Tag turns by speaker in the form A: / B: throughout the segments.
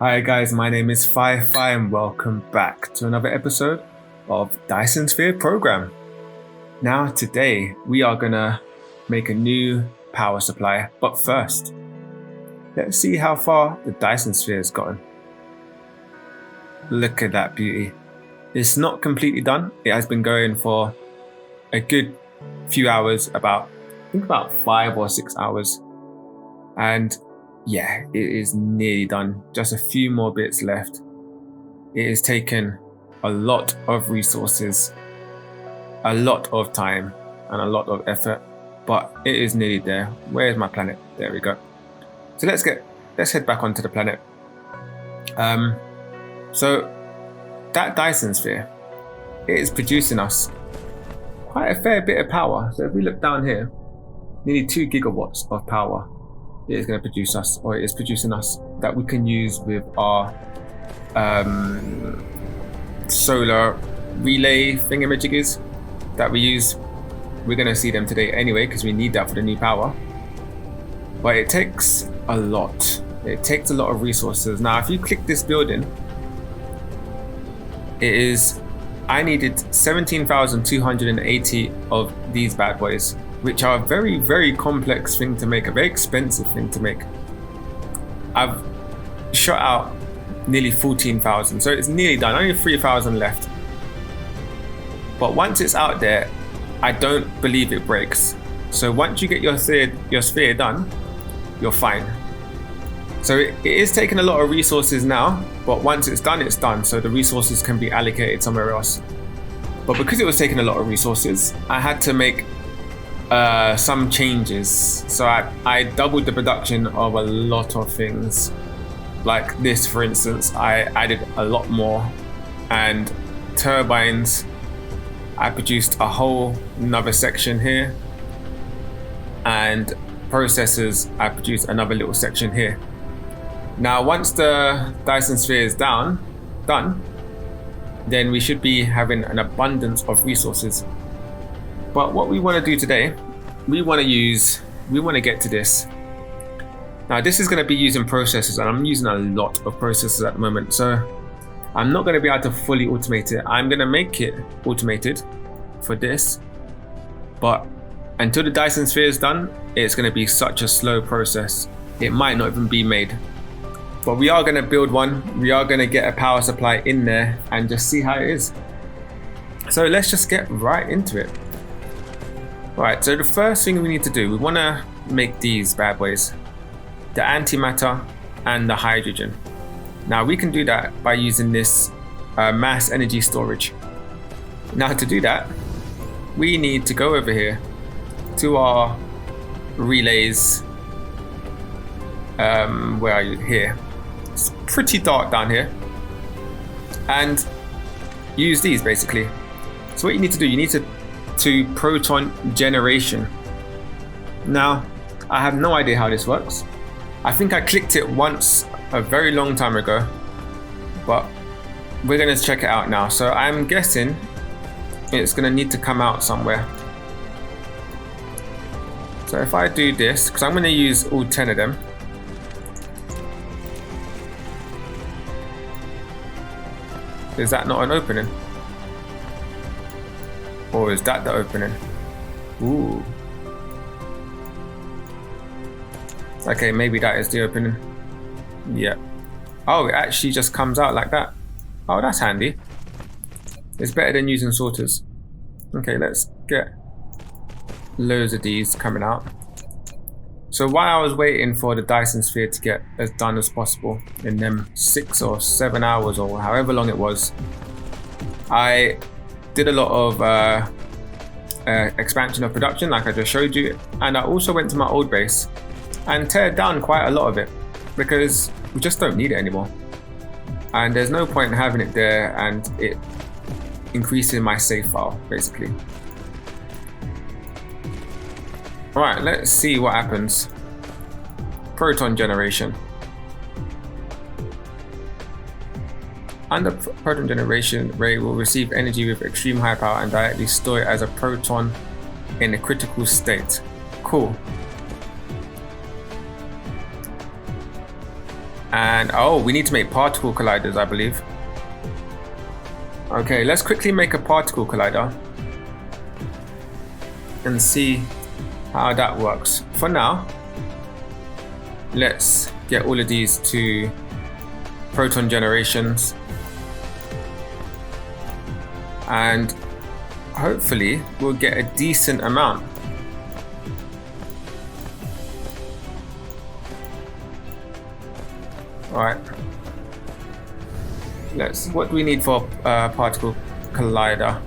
A: Hi guys, my name is Fi and welcome back to another episode of Dyson Sphere Program. Now today we are gonna make a new power supply, but first, let's see how far the Dyson Sphere has gotten. Look at that beauty. It's not completely done. It has been going for a good few hours, I think about 5 or 6 hours. And yeah, it is nearly done. Just a few more bits left. It has taken a lot of resources, a lot of time, and a lot of effort, but it is nearly there. Where's my planet? There we go. So let's head back onto the planet. So that Dyson Sphere, it is producing us quite a fair bit of power. So if we look down here, nearly 2 gigawatts of power it is going to produce us, or it is producing us, that we can use with our solar relay thingamajiggies that we use. We're going to see them today anyway because we need that for the new power. But it takes a lot. It takes a lot of resources. Now, if you click this building, I needed 17,280 of these bad boys, which are a very, very complex thing to make, a very expensive thing to make. I've shot out nearly 14,000, so it's nearly done, only 3,000 left. But once it's out there, I don't believe it breaks. So once you get your sphere done, you're fine. So it is taking a lot of resources now, but once it's done, so the resources can be allocated somewhere else. But because it was taking a lot of resources, I had to make some changes. So I doubled the production of a lot of things. Like this, for instance, I added a lot more. And turbines, I produced a whole another section here. And processors, I produced another little section here. Now, once the Dyson Sphere is done, then we should be having an abundance of resources. But what we want to do today, we want to get to this. Now, this is going to be using processors, and I'm using a lot of processors at the moment. So I'm not going to be able to fully automate it. I'm going to make it automated for this. But until the Dyson Sphere is done, it's going to be such a slow process. It might not even be made. But we are going to build one. We are going to get a power supply in there and just see how it is. So let's just get right into it. Alright, so the first thing we need to do, we want to make these bad boys. The antimatter and the hydrogen. Now we can do that by using this mass energy storage. Now to do that, we need to go over here to our relays. Where are you? Here. It's pretty dark down here. And use these basically. So what you need to do, you need to proton generation. Now, I have no idea how this works. I think I clicked it once a very long time ago, but we're going to check it out now. So I'm guessing it's going to need to come out somewhere. So if I do this, because I'm going to use all 10 of them. Is that not an opening? Or is that the opening? Ooh. Okay, maybe that is the opening. Yeah. Oh, it actually just comes out like that. Oh, that's handy. It's better than using sorters. Okay, let's get loads of these coming out. So while I was waiting for the Dyson Sphere to get as done as possible in them 6 or 7 hours or however long it was, I did a lot of expansion of production like I just showed you, and I also went to my old base and teared down quite a lot of it because we just don't need it anymore, and there's no point in having it there and it increasing my save file basically. Alright, let's see what happens. Proton generation. Under proton generation, ray will receive energy with extreme high power and directly store it as a proton in a critical state. Cool. And oh, we need to make particle colliders, I believe. Okay, let's quickly make a particle collider and see how that works. For now, let's get all of these to proton generations, and hopefully we'll get a decent amount. Alright, what do we need for particle collider?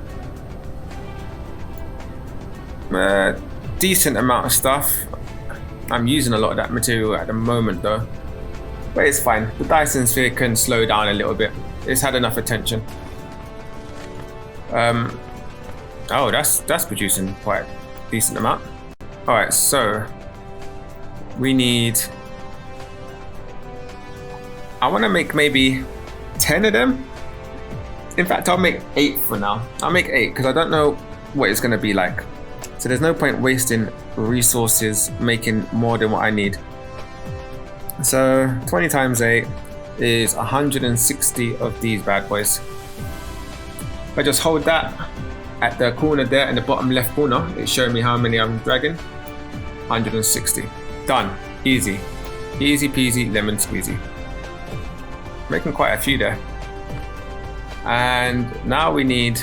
A: Decent amount of stuff. I'm using a lot of that material at the moment though, but it's fine. The Dyson Sphere can slow down a little bit. It's had enough attention. Oh, that's producing quite a decent amount. Alright, so we need, I want to make maybe 10 of them. In fact, I'll make 8 for now. I'll make 8 because I don't know what it's going to be like. So there's no point wasting resources making more than what I need. So 20 times 8 is 160 of these bad boys. If I just hold that at the corner there in the bottom left corner, it's showing me how many I'm dragging. 160. Done. Easy. Easy peasy lemon squeezy. Making quite a few there. And now we need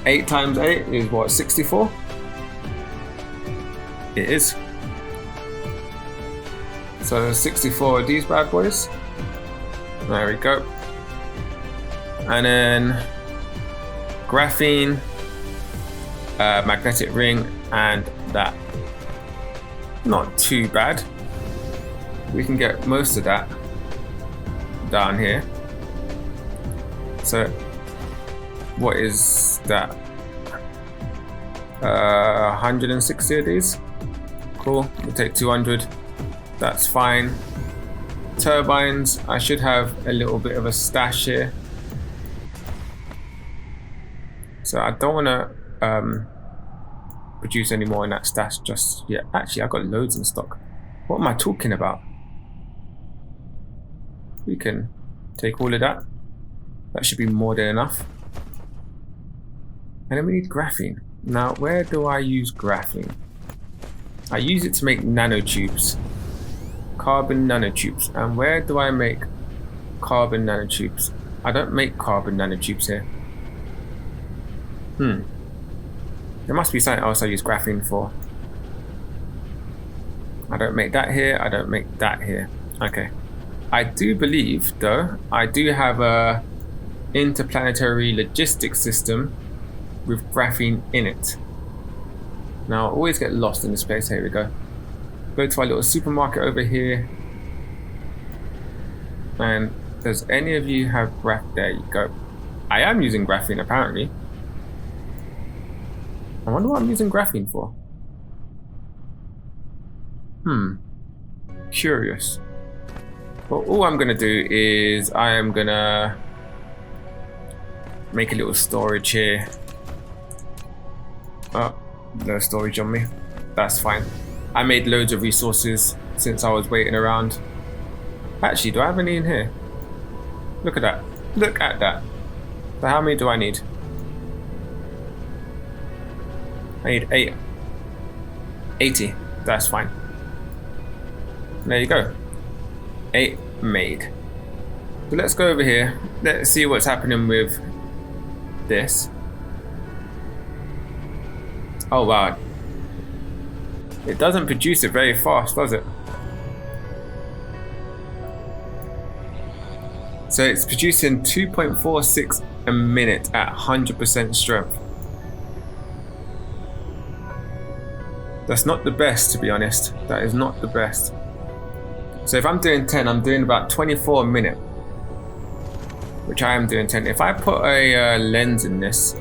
A: 8 times 8 is what, 64? It is. So 64 of these bad boys. There we go. And then graphene, magnetic ring, and that. Not too bad. We can get most of that down here. So what is that? 160 of these. Cool. We'll take 200. That's fine. Turbines. I should have a little bit of a stash here. So I don't want to produce any more in that stash just yet. Actually, I've got loads in stock. What am I talking about? We can take all of that. That should be more than enough. And then we need graphene. Now, where do I use graphene? I use it to make nanotubes. Carbon nanotubes. And where do I make carbon nanotubes? I don't make carbon nanotubes here. There must be something else I use graphene for. I don't make that here. I don't make that here. Okay. I do believe, though, I do have a interplanetary logistics system with graphene in it. Now, I always get lost in this place. Here we go. Go to our little supermarket over here. And does any of you have graph? There you go. I am using graphene, apparently. I wonder what I'm using graphene for. Curious. Well, all I'm gonna do is I am gonna make a little storage here. Oh, no storage on me. That's fine. I made loads of resources since I was waiting around. Actually, do I have any in here? Look at that. Look at that. So how many do I need? I need 80. That's fine. There you go. 8 made. So let's go over here. Let's see what's happening with this. Oh wow. It doesn't produce it very fast, does it? So it's producing 2.46 a minute at 100% strength. That's not the best, to be honest. That is not the best. So if I'm doing 10, I'm doing about 24 a minute, which I am doing 10. If I put a lens in this,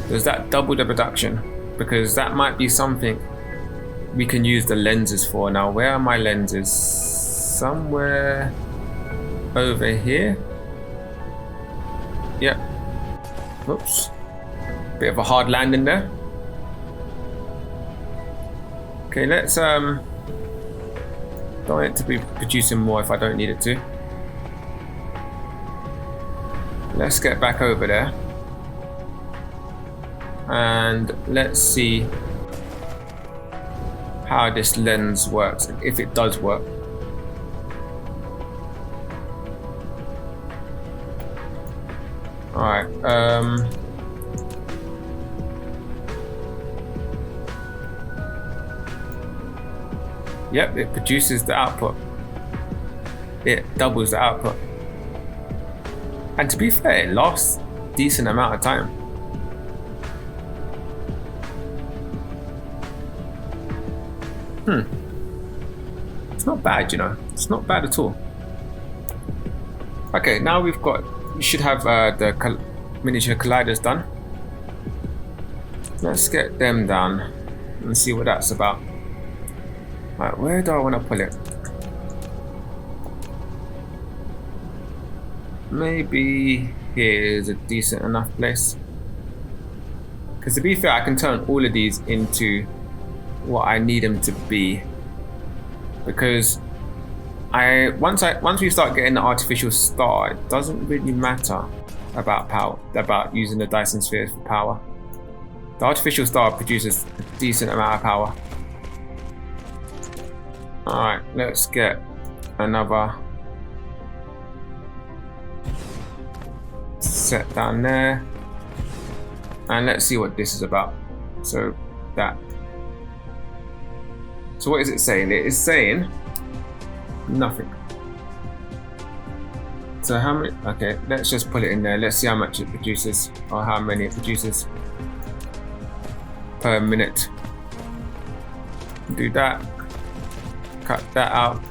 A: does that double the production? Because that might be something we can use the lenses for. Now, where are my lenses? Somewhere over here. Yep. Whoops. Bit of a hard landing there. Don't want it to be producing more if I don't need it to. Let's get back over there. And let's see how this lens works, if it does work. Alright, yep, it produces the output. It doubles the output. And to be fair, it lasts a decent amount of time. It's not bad, you know. It's not bad at all. Okay, now we've got... We should have the miniature colliders done. Let's get them down and see what that's about. Right, where do I want to pull it? Maybe here is a decent enough place. Because to be fair, I can turn all of these into what I need them to be. Because once we start getting the artificial star, it doesn't really matter about power, about using the Dyson spheres for power. The artificial star produces a decent amount of power. Alright, let's get another set down there. And let's see what this is about. So that. So what is it saying? It is saying nothing. So how many? Okay, let's just put it in there. Let's see how much it produces, or how many it produces per minute. Do that. Cut that out.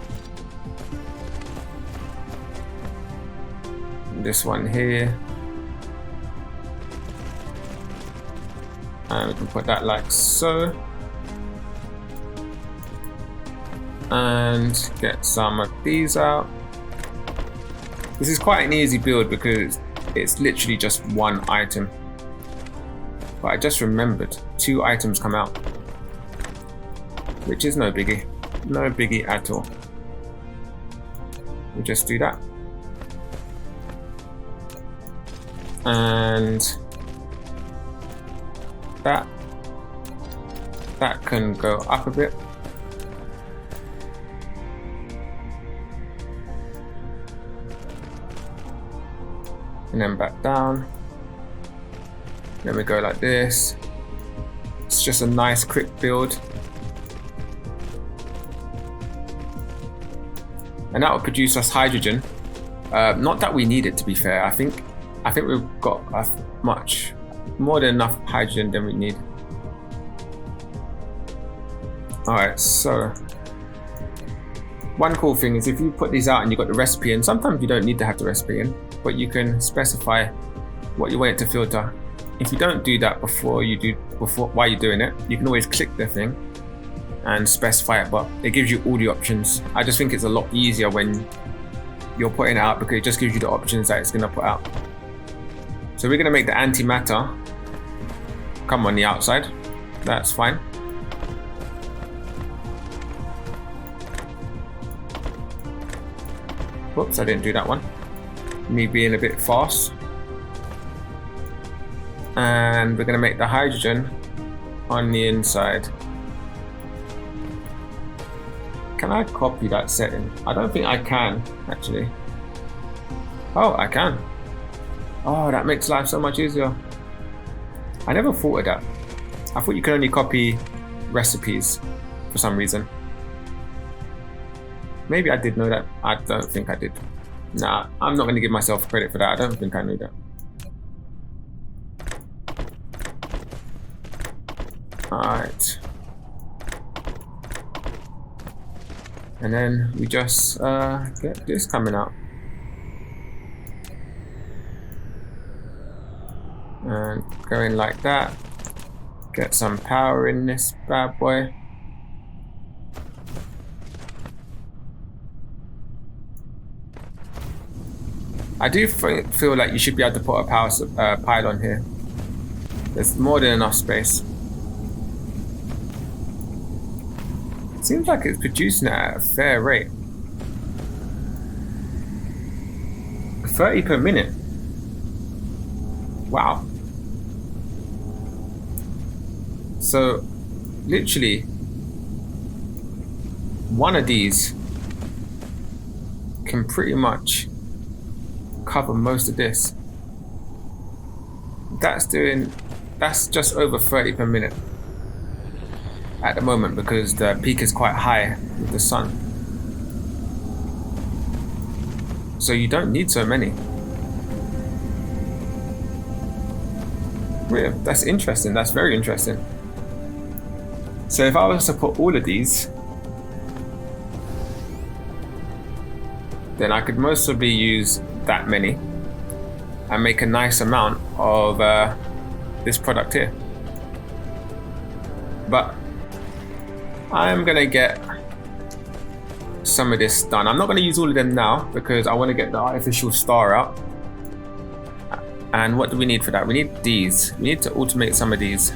A: This one here. And we can put that like so. And get some of these out. This is quite an easy build because it's literally just one item. But I just remembered 2 items come out, which is no biggie. No biggie at all. We just do that. And that can go up a bit. And then back down. Then we go like this. It's just a nice quick build. And that will produce us hydrogen. Not that we need it, to be fair. I think we've got much more than enough hydrogen than we need. Alright, so one cool thing is if you put these out and you've got the recipe in, sometimes you don't need to have the recipe in, but you can specify what you want it to filter. If you don't do that while you're doing it, you can always click the thing and specify it, but it gives you all the options. I just think it's a lot easier when you're putting it out because it just gives you the options that it's going to put out. So we're going to make the antimatter come on the outside. That's fine. Whoops, I didn't do that one. Me being a bit fast. And we're going to make the hydrogen on the inside. Can I copy that setting? I don't think I can, actually. Oh, I can. Oh, that makes life so much easier. I never thought of that. I thought you could only copy recipes for some reason. Maybe I did know that. I don't think I did. Nah, I'm not going to give myself credit for that. I don't think I knew that. Alright. And then we just get this coming out. And going like that. Get some power in this bad boy. I do feel like you should be able to put a power pylon here. There's more than enough space. Seems like it's producing it at a fair rate. 30 per minute. Wow. So literally one of these can pretty much cover most of this. That's just over 30 per minute at the moment because the peak is quite high with the sun. So you don't need so many. Yeah, that's interesting. That's very interesting. So if I was to put all of these, then I could most probably use that many and make a nice amount of this product here. But I'm gonna get some of this done. I'm not gonna use all of them now because I want to get the artificial star out. And what do we need for that? We need these. We need to automate some of these.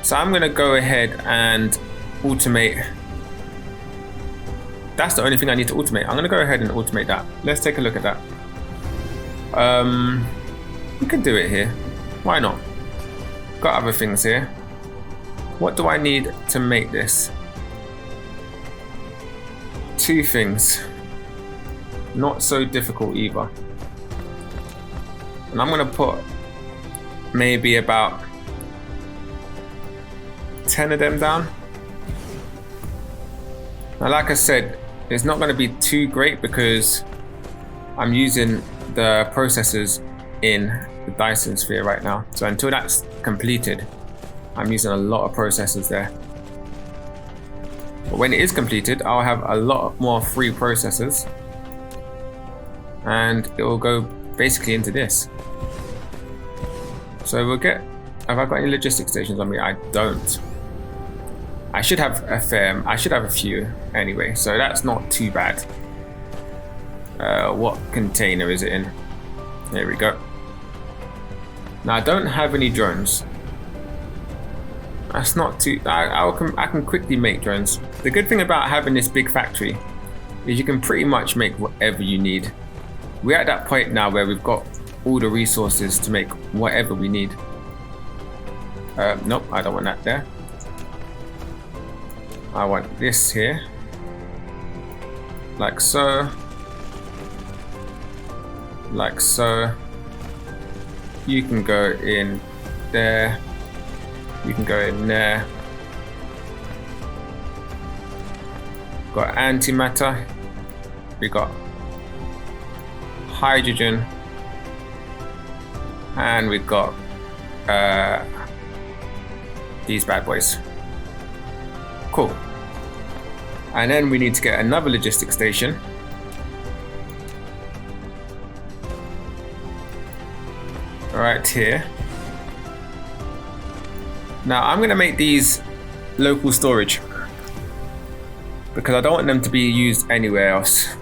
A: So I'm gonna go ahead and automate. That's the only thing I need to automate. I'm gonna go ahead and automate that. Let's take a look at that. We could do it here. Why not? Got other things here. What do I need to make this? 2 things. Not so difficult either. And I'm gonna put maybe about 10 of them down. Now, like I said, it's not gonna be too great because I'm using the processors in the Dyson Sphere right now. So until that's completed, I'm using a lot of processors there. But when it is completed, I'll have a lot more free processors and it will go basically into this. So we'll get, have I got any logistics stations on me? I don't. I should have a few anyway, so that's not too bad. What container is it in? There we go. Now I don't have any drones. That's not too, I can quickly make drones. The good thing about having this big factory is you can pretty much make whatever you need. We're at that point now where we've got all the resources to make whatever we need. Nope, I don't want that there. I want this here. Like so. Like so. You can go in there. You can go in there. Got antimatter. We got hydrogen. And we've got these bad boys. Cool. And then we need to get another logistics station. Right here. Now I'm gonna make these local storage because I don't want them to be used anywhere else.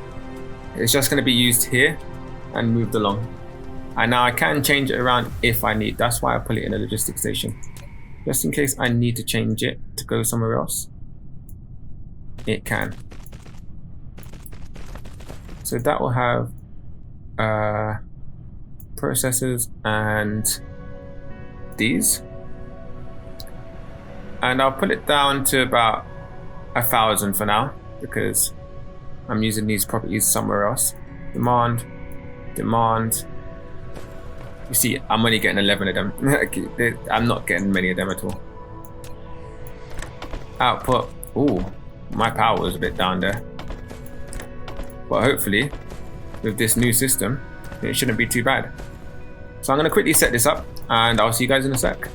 A: It's just gonna be used here and moved along. And now I can change it around if I need. That's why I put it in a logistics station. Just in case I need to change it to go somewhere else. It can. So that will have processors and these. And I'll put it down to about 1,000 for now because I'm using these properties somewhere else. Demand, demand. You see, I'm only getting 11 of them. I'm not getting many of them at all. Output. Ooh, my power was a bit down there. But hopefully, with this new system, it shouldn't be too bad. So I'm going to quickly set this up and I'll see you guys in a sec.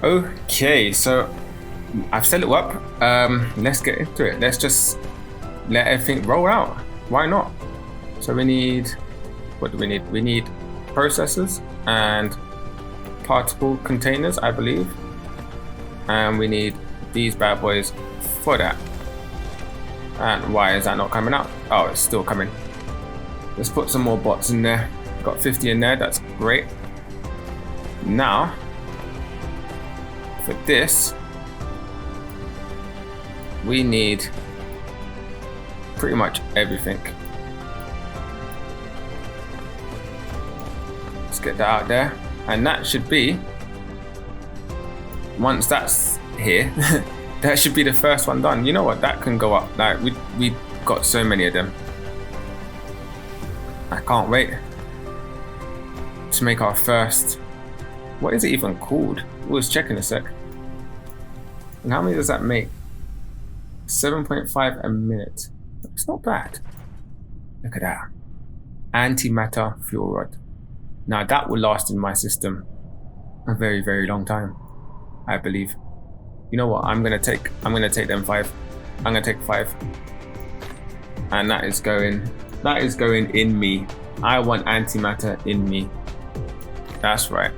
A: Okay, so I've set it up. Let's get into it. Let's just let everything roll out. Why not? So we need, what do we need? We need processors and particle containers, I believe. And we need these bad boys for that. And why is that not coming out? Oh, it's still coming. Let's put some more bots in there. Got 50 in there, that's great. Now, for this, we need pretty much everything. Let's get that out there. And that should be, once that's here, that should be the first one done. You know what? That can go up. Like we got so many of them. I can't wait to make our first. What is it even called? We'll just check in a sec. And how many does that make? 7.5 a minute. It's not bad. Look at that. Antimatter fuel rod. Now that will last in my system a very, very long time, I believe. You know what? I'm gonna take them 5. I'm gonna take 5. And that is going in me. I want antimatter in me. That's right.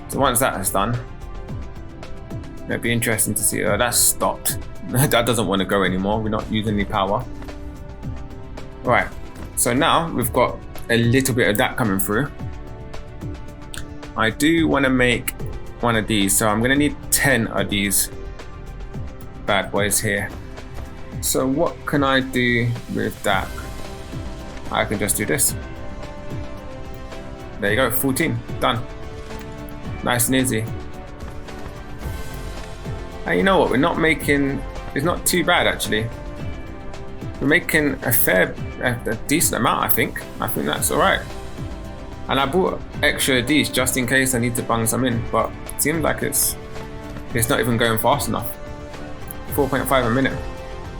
A: So once that is done, it'd be interesting to see. That's stopped. That doesn't want to go anymore. We're not using any power. Right. So now we've got a little bit of that coming through. I do want to make one of these, so I'm going to need 10 of these bad boys here. So what can I do with that? I can just do this. There you go, 14, done. Nice and easy. And you know what, we're not making, it's not too bad actually. We're making a decent amount, I think. I think that's all right. And I bought extra of these just in case I need to bung some in, but it seems like it's not even going fast enough. 4.5 a minute.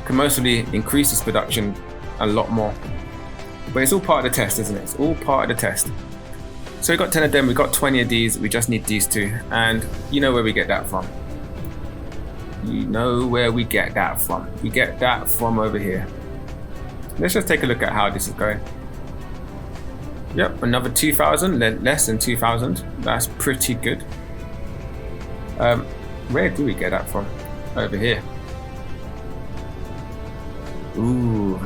A: Can mostly increase this production a lot more. But it's all part of the test, isn't it? It's all part of the test. So we got 10 of them, we got 20 of these, we just need these 2. And you know where we get that from. You know where we get that from. We get that from over here. Let's just take a look at how this is going. Yep, another 2,000, less than 2,000. That's pretty good. Where do we get that from? Over here. Ooh.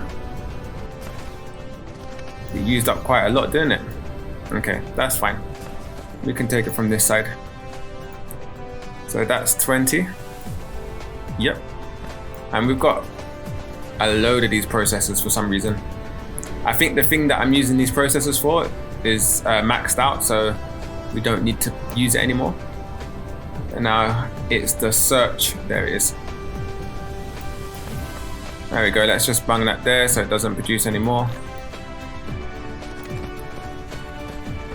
A: It used up quite a lot, didn't it? Okay, that's fine. We can take it from this side. So that's 20. Yep. And we've got a load of these processors for some reason. I think the thing that I'm using these processors for is maxed out, so we don't need to use it anymore. And now it's the search. There it is. There we go. Let's just bung that there so it doesn't produce anymore.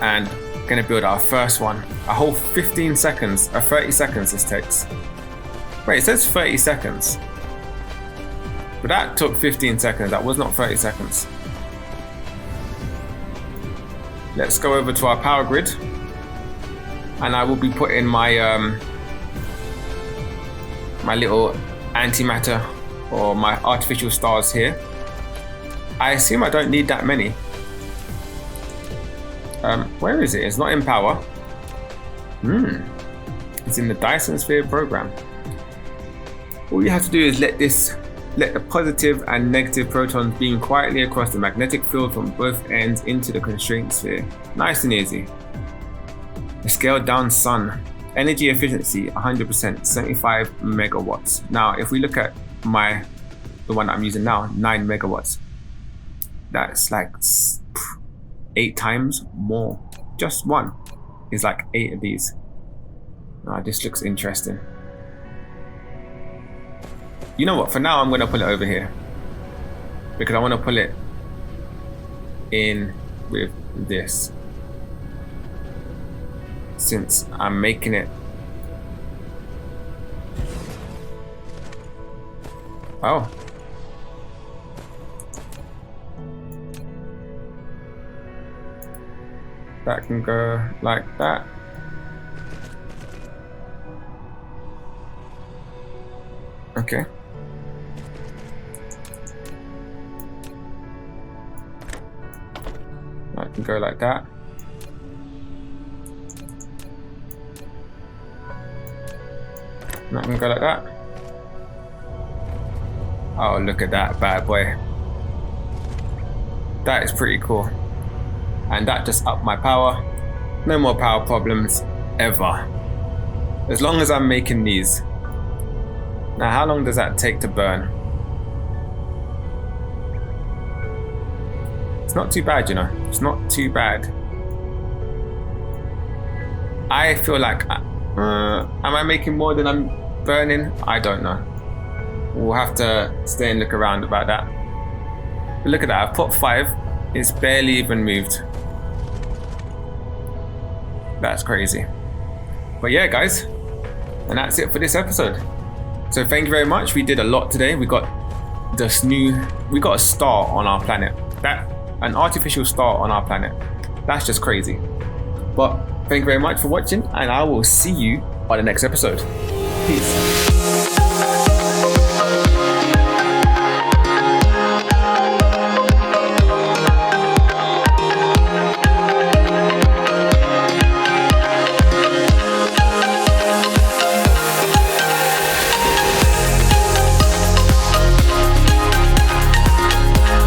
A: And gonna build our first one. A whole 15 seconds, 30 seconds this takes. Wait, it says 30 seconds. But that took 15 seconds. That was not 30 seconds. Let's go over to our power grid. And I will be putting my my little antimatter or my artificial stars here. I assume I don't need that many. Where is it? It's not in power. It's in the Dyson Sphere Program. All you have to do is let the positive and negative protons beam quietly across the magnetic field from both ends into the constraint sphere. Nice and easy. The scaled down sun. Energy efficiency 100%, 75 megawatts. Now, if we look at the one that I'm using now, 9 megawatts. That's like 8 times more. Just one is like 8 of these. This looks interesting. You know what? For now, I'm going to pull it over here because I want to pull it in with this, since I'm making it. Oh. That can go like that. Okay. That can go like that. That can go like that. Oh, look at that bad boy. That is pretty cool. And that just upped my power. No more power problems ever. As long as I'm making these. Now, how long does that take to burn? It's not too bad, you know. It's not too bad. I feel like, am I making more than I'm burning? I don't know. We'll have to stay and look around about that. But look at that, I've put 5. It's barely even moved. That's crazy. But yeah, guys, and that's it for this episode. So thank you very much. We did a lot today. We got a star on our planet. An artificial star on our planet. That's just crazy. But thank you very much for watching, and I will see you on the next episode. Peace.